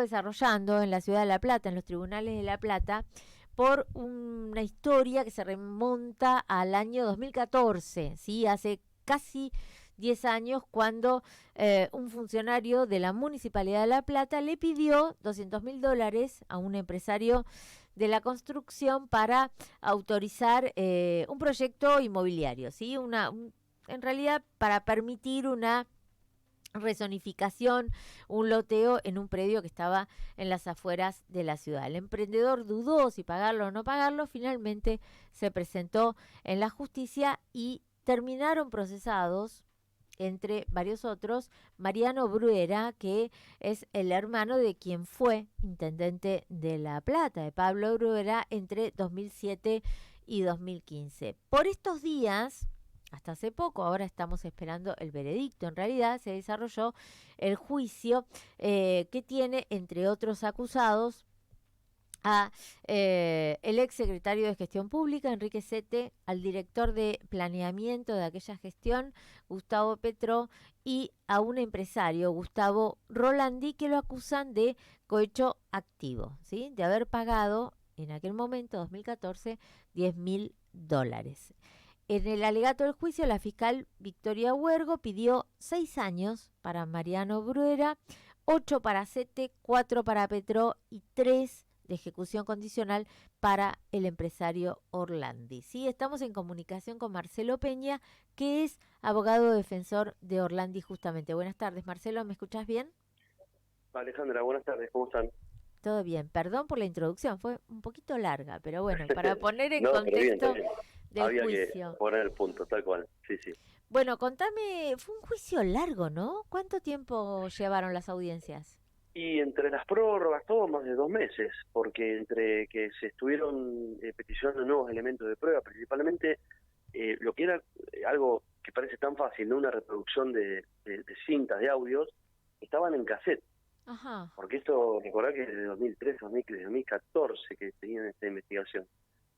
desarrollando en la ciudad de La Plata, en los tribunales de La Plata, por una historia que se remonta al año 2014, ¿sí? Hace casi 10 años, cuando un funcionario de la Municipalidad de La Plata le pidió $200.000 a un empresario de la construcción para autorizar un proyecto inmobiliario, ¿sí? En realidad, para permitir una rezonificación, un loteo en un predio que estaba en las afueras de la ciudad. El emprendedor dudó si pagarlo o no pagarlo, finalmente se presentó en la justicia y terminaron procesados, entre varios otros, Mariano Bruera, que es el hermano de quien fue intendente de La Plata, de Pablo Bruera, entre 2007 y 2015. Por estos días, hasta hace poco, ahora estamos esperando el veredicto, en realidad se desarrolló el juicio que tiene, entre otros acusados, a el ex secretario de Gestión Pública, Enrique Sete, al director de planeamiento de aquella gestión, Gustavo Petro, y a un empresario, Gustavo Rolandi, que lo acusan de cohecho activo, ¿sí? De haber pagado en aquel momento, 2014, $10.000. En el alegato del juicio, la fiscal Victoria Huergo pidió 6 años para Mariano Bruera, 8 para Sete, 4 para Petro y 3 de ejecución condicional para el empresario Orlandi. Sí, estamos en comunicación con Marcelo Peña, que es abogado defensor de Orlandi justamente. Buenas tardes, Marcelo, ¿me escuchás bien? Alejandra, buenas tardes, ¿cómo están? Todo bien, perdón por la introducción, fue un poquito larga, pero bueno, para poner en No, pero bien, está contexto bien. del Había que juicio. poner el punto, tal cual. Sí, sí. Bueno, contame, fue un juicio largo, ¿no? ¿Cuánto tiempo llevaron las audiencias? Y entre las prórrogas, todo más de 2 meses, porque entre que se estuvieron peticionando nuevos elementos de prueba, principalmente lo que era algo que parece tan fácil, ¿no? Una reproducción de cintas, de audios, estaban en cassette, Ajá. porque esto, recordá que es de 2013, 2014 que tenían esta investigación,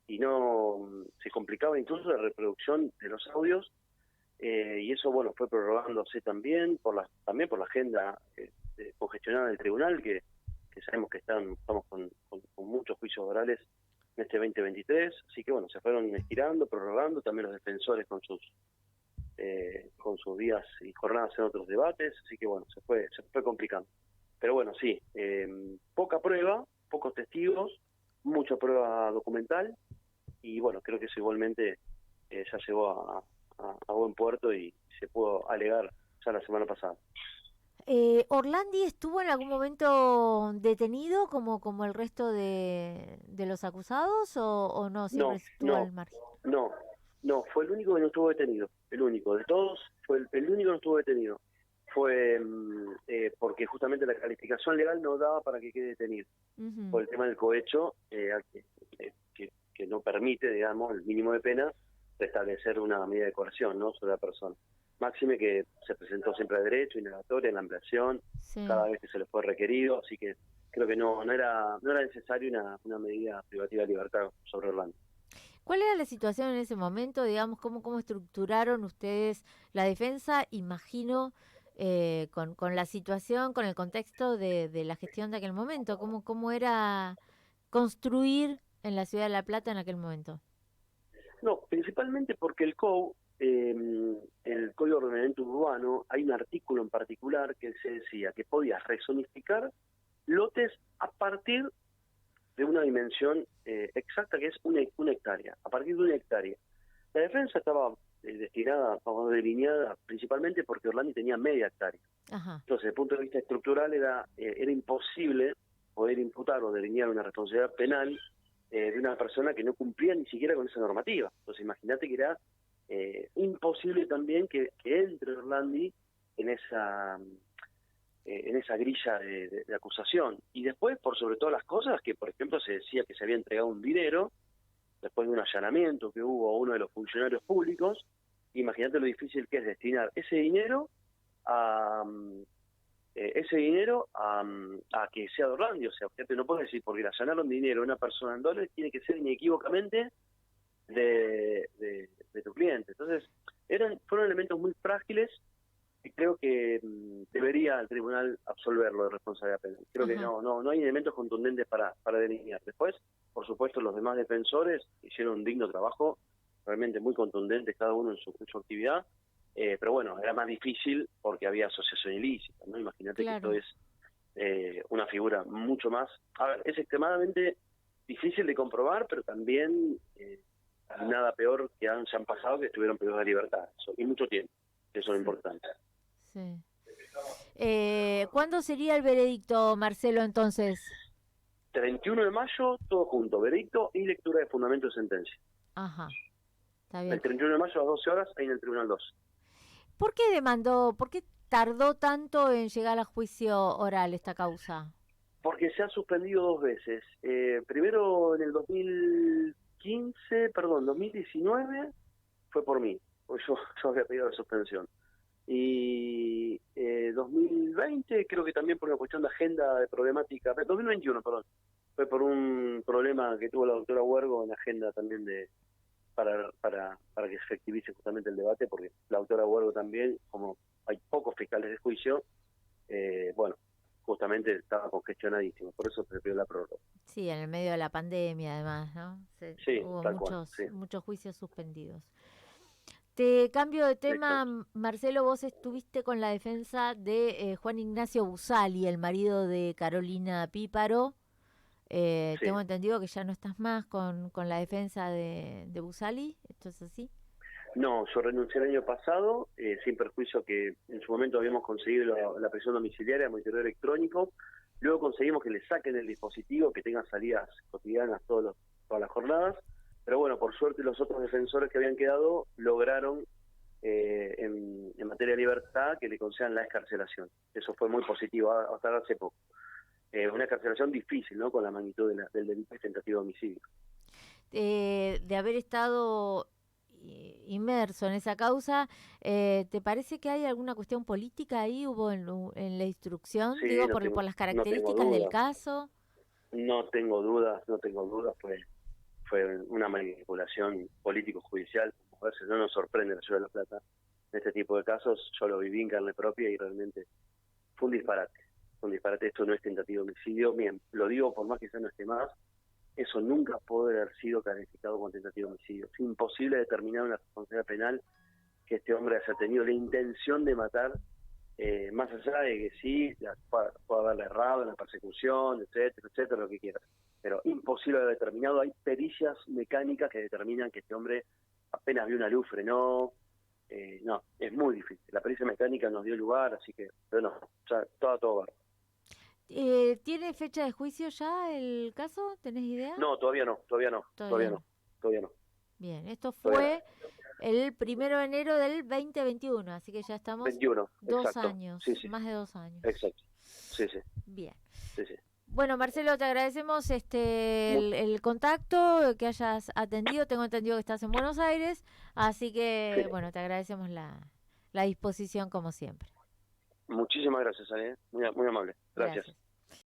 y no se complicaba incluso la reproducción de los audios. Y eso, bueno, fue prorrogándose también por la agenda congestionada del tribunal, que sabemos que estamos con muchos juicios orales en este 2023, así que bueno, se fueron estirando, prorrogando, también los defensores con sus días y jornadas en otros debates, así que bueno, se fue complicando. Pero bueno, sí, poca prueba, pocos testigos, mucha prueba documental, y bueno, creo que eso igualmente ya llegó a buen puerto y se pudo alegar ya la semana pasada. ¿Orlandi estuvo en algún momento detenido como el resto de los acusados o no? Siempre No, estuvo no, al margen. no, no, fue el único que no estuvo detenido, el único, de todos, fue el único que no estuvo detenido. Fue porque justamente la calificación legal no daba para que quede detenido, Ujú. por el tema del cohecho, que no permite, digamos, el mínimo de pena, establecer una medida de coerción, ¿no?, sobre la persona. Máxime que se presentó siempre a derecho, indagatoria, en la ampliación, Sí. cada vez que se le fue requerido, así que creo que no era necesario una medida privativa de libertad sobre Orlando. ¿Cuál era la situación en ese momento? Digamos, ¿cómo estructuraron ustedes la defensa? Imagino con la situación, con el contexto de la gestión de aquel momento. ¿Cómo era construir en la ciudad de La Plata en aquel momento? No, principalmente porque el Código de Ordenamiento Urbano, hay un artículo en particular que se decía que podías rezonificar lotes a partir de una dimensión exacta, que es una hectárea, a partir de una hectárea. La defensa estaba destinada, o delineada principalmente porque Orlandi tenía media hectárea. Ajá. Entonces, desde el punto de vista estructural, era imposible poder imputar o delinear una responsabilidad penal de una persona que no cumplía ni siquiera con esa normativa. Entonces, imagínate que era imposible también que entre Orlandi en esa grilla de acusación. Y después, por sobre todas las cosas, que por ejemplo se decía que se había entregado un dinero después de un allanamiento que hubo a uno de los funcionarios públicos. Imagínate lo difícil que es destinar a ese dinero a que sea de Orlandi. O sea, fíjate, no puedes decir porque le allanaron dinero a una persona en dólares, tiene que ser inequívocamente de tu cliente. Entonces, fueron elementos muy frágiles y creo que debería el tribunal absolverlo de responsabilidad penal. Creo que no hay elementos contundentes para delinear. Después, por supuesto, los demás defensores hicieron un digno trabajo, realmente muy contundente, cada uno en su actividad, pero bueno, era más difícil porque había asociación ilícita, ¿no? Imagínate que esto es una figura mucho más... A ver, es extremadamente difícil de comprobar, pero también nada peor que se han pasado que estuvieron privados de libertad, y mucho tiempo, eso es lo importante. Sí. ¿Cuándo sería el veredicto, Marcelo, entonces? 31 de mayo, todo junto, veredicto y lectura de fundamento de sentencia. Ajá, está bien. El 31 de mayo a las 12 horas, ahí en el Tribunal 2. ¿Por qué tardó tanto en llegar a juicio oral esta causa? Porque se ha suspendido 2 veces. Primero en el 2019 fue por mí, porque yo había pedido la suspensión. Y 2020 creo que también por una cuestión de agenda de problemática, 2021, perdón, fue por un problema que tuvo la doctora Huergo en la agenda también para que se efectivice justamente el debate, porque la doctora Huergo también, como hay pocos fiscales de juicio, bueno, justamente estaba congestionadísimo, por eso se pidió la prórroga. Sí, en el medio de la pandemia además, ¿no? Sí, Hubo tal cual, sí. muchos juicios suspendidos. Te cambio de tema, Exacto. Marcelo, vos estuviste con la defensa de Juan Ignacio Busali, el marido de Carolina Píparo. Sí. Tengo entendido que ya no estás más con la defensa de Busali, ¿esto es así? No, yo renuncié el año pasado, sin perjuicio que en su momento habíamos conseguido la prisión domiciliaria, monitoreo electrónico, luego conseguimos que le saquen el dispositivo, que tenga salidas cotidianas todas las jornadas, pero bueno, por suerte los otros defensores que habían quedado lograron en materia de libertad que le concedan la excarcelación. Eso fue muy positivo hasta hace poco. Una excarcelación difícil, ¿no?, con la magnitud del delito de tentativa de homicidio. De haber estado inmerso en esa causa, ¿te parece que hay alguna cuestión política ahí? ¿Hubo en la instrucción? Sí, Digo, por las no tengo características del dudas. caso. No tengo dudas, fue una manipulación político-judicial. A veces no nos sorprende la Ciudad de La Plata. En este tipo de casos yo lo viví en carne propia y realmente fue un disparate. Esto no es tentativa de homicidio. Bien, lo digo por más que ya no esté más, eso nunca puede haber sido calificado como tentativa de homicidio. Es imposible determinar una responsabilidad penal que este hombre haya tenido la intención de matar, más allá de que sí, puede haberle errado en la persecución, etcétera, etcétera, lo que quieras. Pero imposible de haber determinado. Hay pericias mecánicas que determinan que este hombre apenas vio una luz, frenó. No, es muy difícil. La pericia mecánica nos dio lugar, así que, pero no, o sea, todo barro. ¿Tiene fecha de juicio ya el caso? ¿Tenés idea? No, todavía no. Bien, esto Todavía fue el 1 de enero del 2021, así que ya no. estamos 21, 2 exacto. años, Sí, más de 2 años. exacto. Sí. Bien. Sí. Bueno, Marcelo, te agradecemos el contacto, que hayas atendido. Tengo entendido que estás en Buenos Aires, así que, Sí. bueno, te agradecemos la disposición como siempre. Muchísimas gracias, Ale. Muy amable. Gracias.